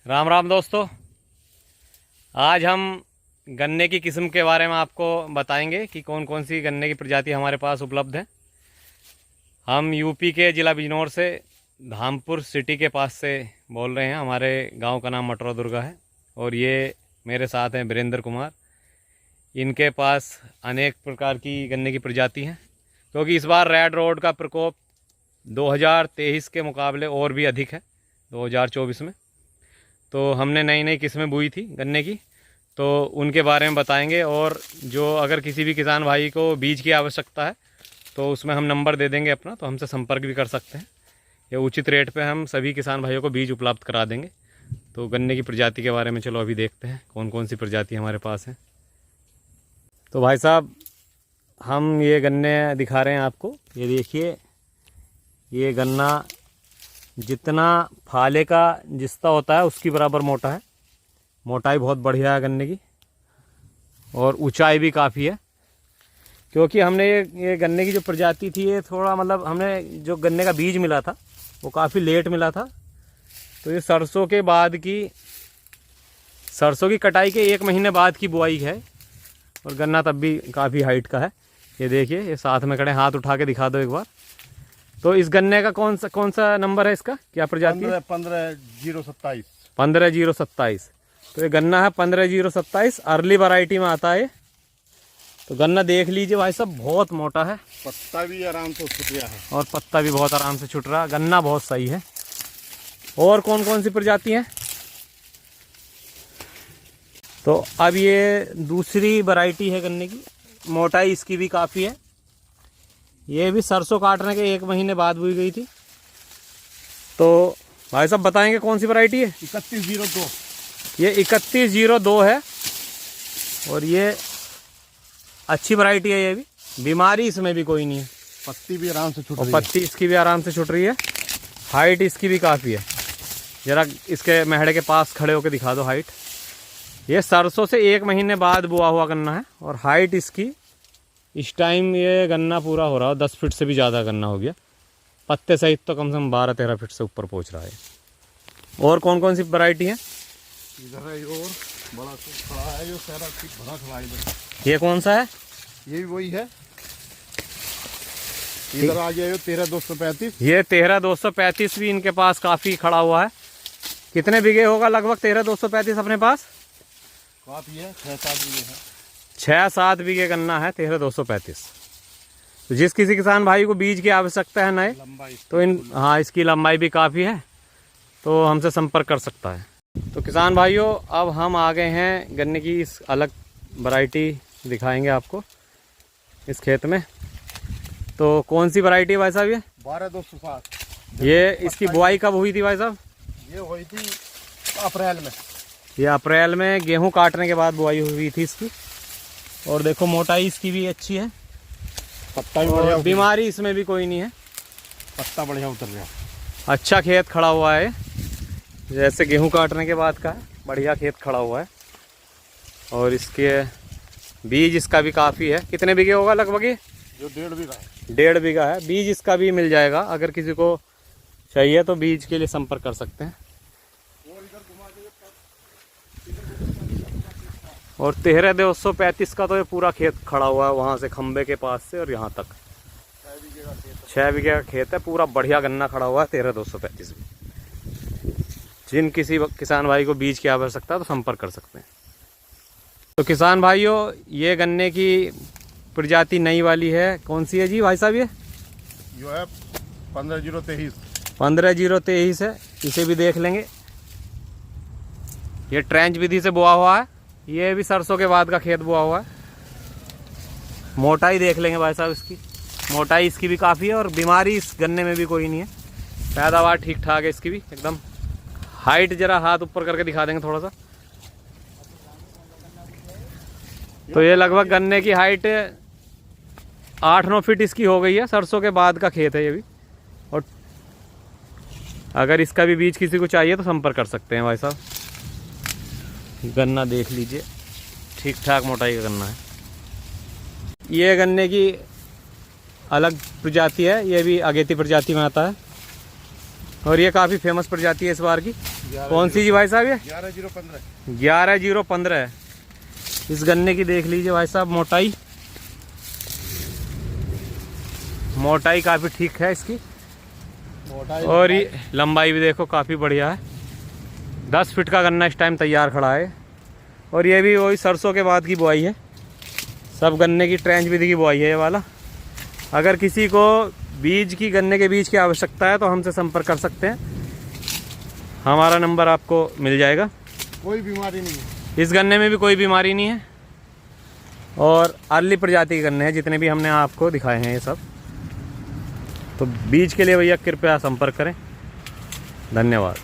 राम राम दोस्तों। आज हम गन्ने की किस्म के बारे में आपको बताएंगे कि कौन कौन सी गन्ने की प्रजाति हमारे पास उपलब्ध है। हम यूपी के ज़िला बिजनौर से धामपुर सिटी के पास से बोल रहे हैं। हमारे गांव का नाम मटरा दुर्गा है और ये मेरे साथ हैं वीरेंद्र कुमार। इनके पास अनेक प्रकार की गन्ने की प्रजाति हैं, क्योंकि इस बार रेड रोड का प्रकोप 2023 के मुकाबले और भी अधिक है 2024 में। तो हमने नई नई किस्में बोई थी गन्ने की, तो उनके बारे में बताएंगे। और जो अगर किसी भी किसान भाई को बीज की आवश्यकता है तो उसमें हम नंबर दे देंगे अपना, तो हमसे संपर्क भी कर सकते हैं। ये उचित रेट पे हम सभी किसान भाइयों को बीज उपलब्ध करा देंगे। तो गन्ने की प्रजाति के बारे में चलो अभी देखते हैं कौन कौन सी प्रजाति हमारे पास है। तो भाई साहब, हम ये गन्ने दिखा रहे हैं आपको। ये देखिए, ये गन्ना जितना फाले का जिस्ता होता है उसकी बराबर मोटा है। मोटाई बहुत बढ़िया है गन्ने की और ऊंचाई भी काफ़ी है। क्योंकि हमने ये गन्ने की जो प्रजाति थी, ये थोड़ा मतलब हमने जो गन्ने का बीज मिला था वो काफ़ी लेट मिला था। तो ये सरसों की कटाई के 1 महीने बाद की बुआई है और गन्ना तब भी काफ़ी हाइट का है। ये देखिए, ये साथ में खड़े, हाथ उठा के दिखा दो एक बार। तो इस गन्ने का कौन सा नंबर है, इसका क्या प्रजाति है? 15-027। तो ये गन्ना है 15-027, अर्ली वैरायटी में आता है। तो गन्ना देख लीजिए भाई साहब, बहुत मोटा है, पत्ता भी आराम से छुट रहा है और पत्ता भी बहुत आराम से छुट रहा है। गन्ना बहुत सही है। और कौन कौन सी प्रजाति है? तो अब ये दूसरी वैरायटी है गन्ने की। मोटाई इसकी भी काफ़ी है। ये भी सरसों काटने के 1 महीने बाद बोई गई थी। तो भाई साहब बताएंगे कौन सी वैरायटी है? 3102। ये 3102 है और ये अच्छी वैरायटी है। ये भी बीमारी इसमें भी कोई नहीं है, पत्ती भी आराम से छुट और रही है। पत्ती इसकी भी आराम से छुट रही है। हाइट इसकी भी काफ़ी है। ज़रा इसके मेहड़े के पास खड़े होकर दिखा दो हाइट। ये सरसों से 1 महीने बाद बोआ हुआ गन्ना है और हाइट इसकी इस टाइम ये गन्ना पूरा हो रहा है 10 फीट से भी ज़्यादा गन्ना हो गया। पत्ते सहित तो कम से कम 12-13 फीट से ऊपर पहुंच रहा है। और कौन कौन सी वैरायटी है? इधर है और बड़ा खड़ा है, जो सारा भरा खड़ा है इधर। ये कौन सा है? ये भी वही है। इधर आ जाए 13-235। ये 13-235 भी इनके पास काफ़ी खड़ा हुआ है। कितने बीघे होगा लगभग 13-235 अपने पास? काफ़ी है, 6-7 बीघे है। 6-7 बीघे गन्ना है 13-235। तो जिस किसी किसान भाई को बीज की आवश्यकता है नए, तो इसकी लंबाई भी काफ़ी है, तो हमसे संपर्क कर सकता है। तो किसान भाइयों, अब हम आ गए हैं गन्ने की इस अलग वैरायटी दिखाएंगे आपको इस खेत में। तो कौन सी वैरायटी है भाई साहब ये? 12-207। ये इसकी बुआई कब हुई थी भाई साहब? ये हुई थी अप्रैल में। ये अप्रैल में गेहूं काटने के बाद बुआई हुई थी इसकी। और देखो मोटाई इसकी भी अच्छी है, पत्ता भी बढ़िया, बीमारी इसमें भी कोई नहीं है। पत्ता बढ़िया उतर रहा है। अच्छा खेत खड़ा हुआ है, जैसे गेहूं काटने के बाद का है। बढ़िया खेत खड़ा हुआ है और इसके बीज इसका भी काफ़ी है। कितने बीघे होगा लगभग ये? जो 1.5 बीघा है। 1.5 बीघा है। बीज इसका भी मिल जाएगा, अगर किसी को चाहिए तो बीज के लिए संपर्क कर सकते हैं। और 13-235 का तो ये पूरा खेत खड़ा हुआ है, वहाँ से खंबे के पास से और यहाँ तक 6 बीघे का खेत है। पूरा बढ़िया गन्ना खड़ा हुआ है 13-235 में। जिन किसी किसान भाई को बीज की आवश्यकता है तो संपर्क कर सकते हैं। तो किसान भाइयों, ये गन्ने की प्रजाति नई वाली है। कौन सी है जी भाई साहब? ये जो है 15-023। 15-023 है। इसे भी देख लेंगे। ये ट्रेंच विधि से बोआ हुआ है। ये भी सरसों के बाद का खेत बोआ हुआ है। मोटाई देख लेंगे भाई साहब इसकी। मोटाई इसकी भी काफ़ी है और बीमारी इस गन्ने में भी कोई नहीं है। पैदावार ठीक ठाक है इसकी भी एकदम। हाइट जरा हाथ ऊपर करके दिखा देंगे थोड़ा सा। तो ये लगभग गन्ने की हाइट 8-9 फीट इसकी हो गई है। सरसों के बाद का खेत है ये भी। और अगर इसका भी बीज किसी को चाहिए तो संपर्क कर सकते हैं भाई साहब। गन्ना देख लीजिए, ठीक ठाक मोटाई का गन्ना है। ये गन्ने की अलग प्रजाति है, ये भी अगेती प्रजाति में आता है। और ये काफ़ी फेमस प्रजाति है इस बार की। कौन सी जी भाई साहब ये? 11,015। 11,015। इस गन्ने की देख लीजिए भाई साहब, मोटाई काफ़ी ठीक है इसकी, और ये लंबाई भी देखो काफ़ी बढ़िया है। 10 फीट का गन्ना इस टाइम तैयार खड़ा है। और ये भी वही सरसों के बाद की बुआई है, सब गन्ने की ट्रेंच विधि की बुआई है ये वाला। अगर किसी को गन्ने के बीज की आवश्यकता है तो हमसे संपर्क कर सकते हैं, हमारा नंबर आपको मिल जाएगा। कोई बीमारी नहीं है इस गन्ने में भी, कोई बीमारी नहीं है, और अर्ली प्रजाति के गन्ने हैं जितने भी हमने आपको दिखाए हैं ये सब। तो बीज के लिए भैया कृपया संपर्क करें। धन्यवाद।